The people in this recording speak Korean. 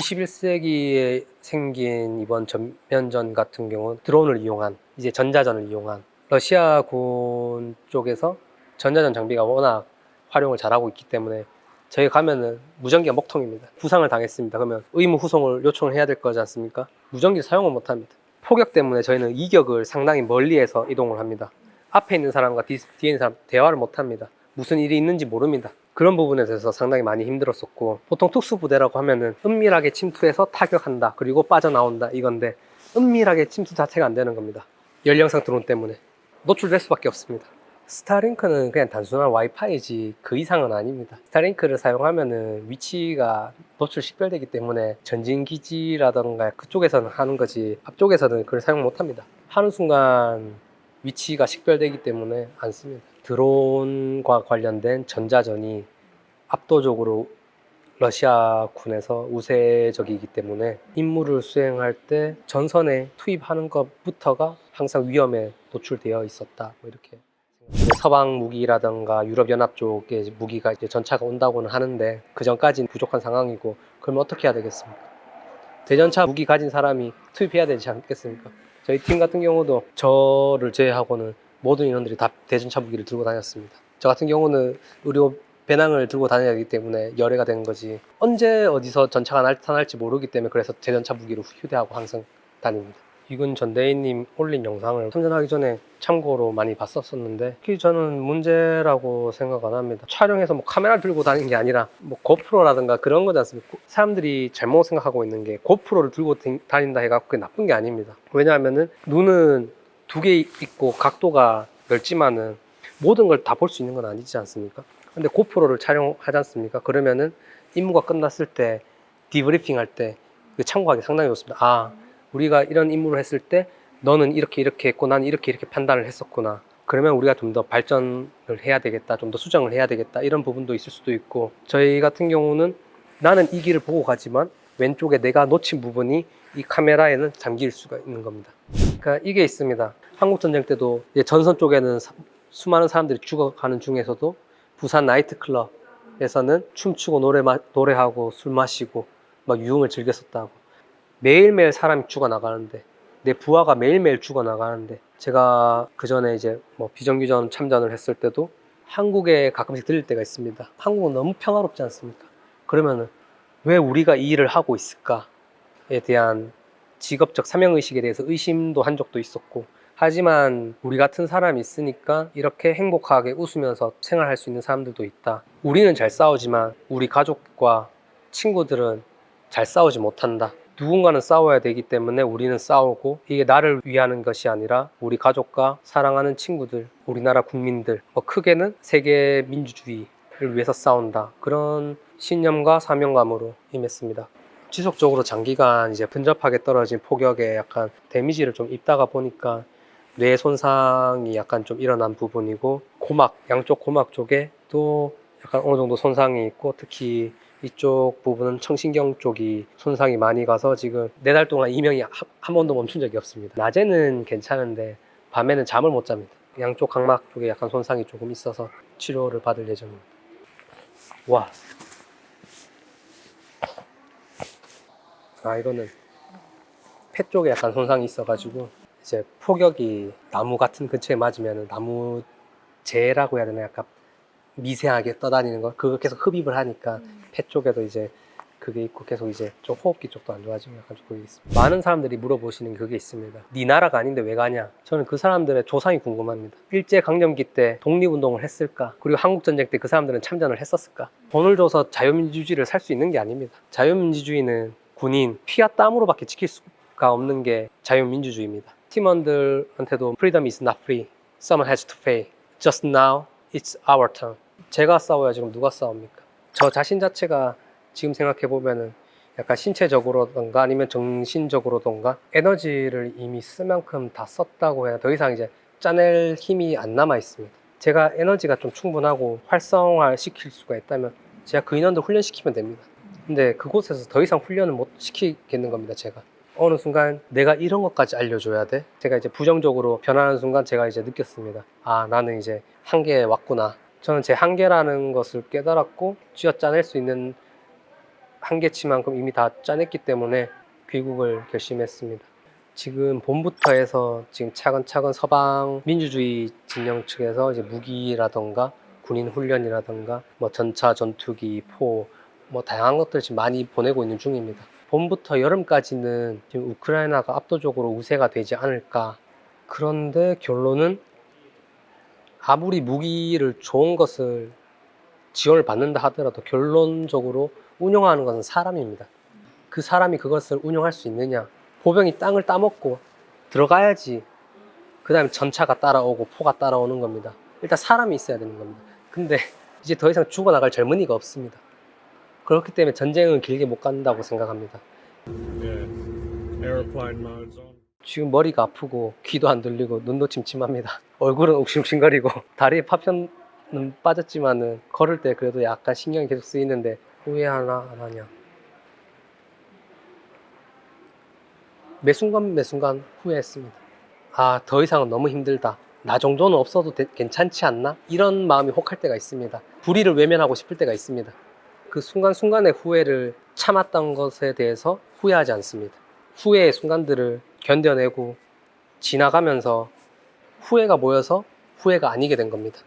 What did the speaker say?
21세기에 생긴 이번 전면전 같은 경우는 드론을 이용한, 이제 전자전을 이용한, 러시아군 쪽에서 전자전 장비가 워낙 활용을 잘하고 있기 때문에 저희 가면은 무전기가 먹통입니다. 부상을 당했습니다. 그러면 의무 후송을 요청을 해야 될 거지 않습니까? 무전기 사용을 못 합니다. 폭격 때문에 저희는 이격을 상당히 멀리에서 이동을 합니다. 앞에 있는 사람과 뒤에 있는 사람 대화를 못 합니다. 무슨 일이 있는지 모릅니다. 그런 부분에 대해서 상당히 많이 힘들었었고, 보통 특수부대라고 하면은 은밀하게 침투해서 타격한다, 그리고 빠져나온다, 이건데 은밀하게 침투 자체가 안 되는 겁니다. 연령상 드론 때문에 노출될 수밖에 없습니다. 스타링크는 그냥 단순한 와이파이지 그 이상은 아닙니다. 스타링크를 사용하면은 위치가 노출 식별되기 때문에 전진기지라던가 그쪽에서는 하는 거지 앞쪽에서는 그걸 사용 못 합니다. 하는 순간 위치가 식별되기 때문에 안 씁니다. 드론과 관련된 전자전이 압도적으로 러시아군에서 우세적이기 때문에 임무를 수행할 때 전선에 투입하는 것부터가 항상 위험에 노출되어 있었다, 뭐 이렇게. 서방 무기라든가 유럽연합 쪽의 무기가 이제 전차가 온다고는 하는데 그 전까지는 부족한 상황이고, 그러면 어떻게 해야 되겠습니까? 대전차 무기 가진 사람이 투입해야 되지 않겠습니까? 저희 팀 같은 경우도 저를 제외하고는 모든 인원들이 다 대전차 무기를 들고 다녔습니다. 저 같은 경우는 의료 배낭을 들고 다녀야 하기 때문에 열애가 된 거지, 언제 어디서 전차가 나타날지 모르기 때문에 그래서 대전차 무기를 휴대하고 항상 다닙니다. 이군 전대인님 올린 영상을 참전하기 전에 참고로 많이 봤었는데 특히 저는 문제라고 생각 안 합니다. 촬영해서 뭐 카메라 들고 다니는 게 아니라 뭐 고프로라든가 그런 거지 않습니까? 사람들이 잘못 생각하고 있는 게 고프로를 들고 다닌다 해갖고 그게 나쁜 게 아닙니다. 왜냐하면은 눈은 두 개 있고 각도가 넓지만은 모든 걸 다 볼 수 있는 건 아니지 않습니까? 근데 고프로를 촬영하지 않습니까? 그러면은 임무가 끝났을 때 디브리핑 할 때 참고하기 상당히 좋습니다. 우리가 이런 임무를 했을 때 너는 이렇게 했고 나는 이렇게 판단을 했었구나, 그러면 우리가 좀 더 발전을 해야 되겠다, 좀 더 수정을 해야 되겠다, 이런 부분도 있을 수도 있고, 저희 같은 경우는 나는 이 길을 보고 가지만 왼쪽에 내가 놓친 부분이 이 카메라에는 잠길 수가 있는 겁니다. 그러니까 이게 있습니다. 한국전쟁 때도 이제 전선 쪽에는 수많은 사람들이 죽어가는 중에서도 부산 나이트클럽에서는 춤추고 노래하고 술 마시고 막 유흥을 즐겼었다고. 매일매일 사람이 죽어나가는데, 내 부하가 매일매일 죽어나가는데, 제가 그 전에 이제 뭐 비정규전 참전을 했을 때도 한국에 가끔씩 들릴 때가 있습니다. 한국은 너무 평화롭지 않습니까? 그러면은 왜 우리가 이 일을 하고 있을까에 대한 직업적 사명의식에 대해서 의심도 한 적도 있었고, 하지만 우리 같은 사람이 있으니까 이렇게 행복하게 웃으면서 생활할 수 있는 사람들도 있다. 우리는 잘 싸우지만 우리 가족과 친구들은 잘 싸우지 못한다. 누군가는 싸워야 되기 때문에 우리는 싸우고, 이게 나를 위하는 것이 아니라 우리 가족과 사랑하는 친구들, 우리나라 국민들, 크게는 세계 민주주의를 위해서 싸운다. 그런 신념과 사명감으로 임했습니다. 지속적으로 장기간 이제 근접하게 떨어진 폭격에 약간 데미지를 좀 입다가 보니까 뇌 손상이 약간 좀 일어난 부분이고, 양쪽 고막 쪽에 또 약간 어느 정도 손상이 있고, 특히 이쪽 부분은 청신경 쪽이 손상이 많이 가서 지금 4달 동안 이명이 한 번도 멈춘 적이 없습니다. 낮에는 괜찮은데 밤에는 잠을 못 잡니다. 양쪽 각막 쪽에 약간 손상이 조금 있어서 치료를 받을 예정입니다. 와, 이거는 폐 쪽에 약간 손상이 있어가지고 이제 폭격이 나무 같은 근처에 맞으면 나무 재라고 해야 되나, 약간 미세하게 떠다니는 거, 그거 계속 흡입을 하니까 폐 쪽에도 이제 그게 있고, 계속 이제 좀 호흡기 쪽도 안 좋아지고 약간 좀 그게 있습니다. 많은 사람들이 물어보시는 그게 있습니다. 네 나라가 아닌데 왜 가냐? 저는 그 사람들의 조상이 궁금합니다. 일제강점기 때 독립운동을 했을까? 그리고 한국전쟁 때 그 사람들은 참전을 했었을까? 돈을 줘서 자유민주주의를 살 수 있는 게 아닙니다. 자유민주주의는 군인 피와 땀으로밖에 지킬 수가 없는 게 자유민주주의입니다. 팀원들한테도 Freedom is not free. Someone has to pay. Just now, it's our turn. 제가 싸워야 지금 누가 싸웁니까? 저 자신 자체가 지금 생각해보면은 약간 신체적으로든가 아니면 정신적으로든가 에너지를 이미 쓸 만큼 다 썼다고 해야 더 이상 이제 짜낼 힘이 안 남아 있습니다. 제가 에너지가 좀 충분하고 활성화 시킬 수가 있다면 제가 그 인원들 훈련시키면 됩니다. 근데 그곳에서 더 이상 훈련을 못 시키겠는 겁니다. 제가 어느 순간 내가 이런 것까지 알려줘야 돼? 제가 이제 부정적으로 변하는 순간 제가 이제 느꼈습니다. 나는 이제 한계에 왔구나. 저는 제 한계라는 것을 깨달았고 쥐어짜낼 수 있는 한계치만큼 이미 다 짜냈기 때문에 귀국을 결심했습니다. 지금 봄부터 해서 지금 차근차근 서방 민주주의 진영 측에서 이제 무기라던가 군인 훈련이라던가 뭐 전차, 전투기, 포 뭐 다양한 것들 지금 많이 보내고 있는 중입니다. 봄부터 여름까지는 지금 우크라이나가 압도적으로 우세가 되지 않을까. 그런데 결론은 아무리 무기를 좋은 것을 지원을 받는다 하더라도 결론적으로 운영하는 것은 사람입니다. 그 사람이 그것을 운영할 수 있느냐. 보병이 땅을 따먹고 들어가야지 그 다음에 전차가 따라오고 포가 따라오는 겁니다. 일단 사람이 있어야 되는 겁니다. 근데 이제 더 이상 죽어나갈 젊은이가 없습니다. 그렇기 때문에 전쟁은 길게 못 간다고 생각합니다. Airplane mode's on. 지금 머리가 아프고 귀도 안 들리고 눈도 침침합니다. 얼굴은 욱신욱신거리고 다리에 파편은 빠졌지만은 걸을 때 그래도 약간 신경이 계속 쓰이는데 후회하나 안 하냐. 매 순간 후회했습니다. 아, 더 이상은 너무 힘들다. 나 정도는 없어도 괜찮지 않나? 이런 마음이 혹할 때가 있습니다. 불의를 외면하고 싶을 때가 있습니다. 그 순간순간의 후회를 참았던 것에 대해서 후회하지 않습니다. 후회의 순간들을 견뎌내고 지나가면서 후회가 모여서 후회가 아니게 된 겁니다.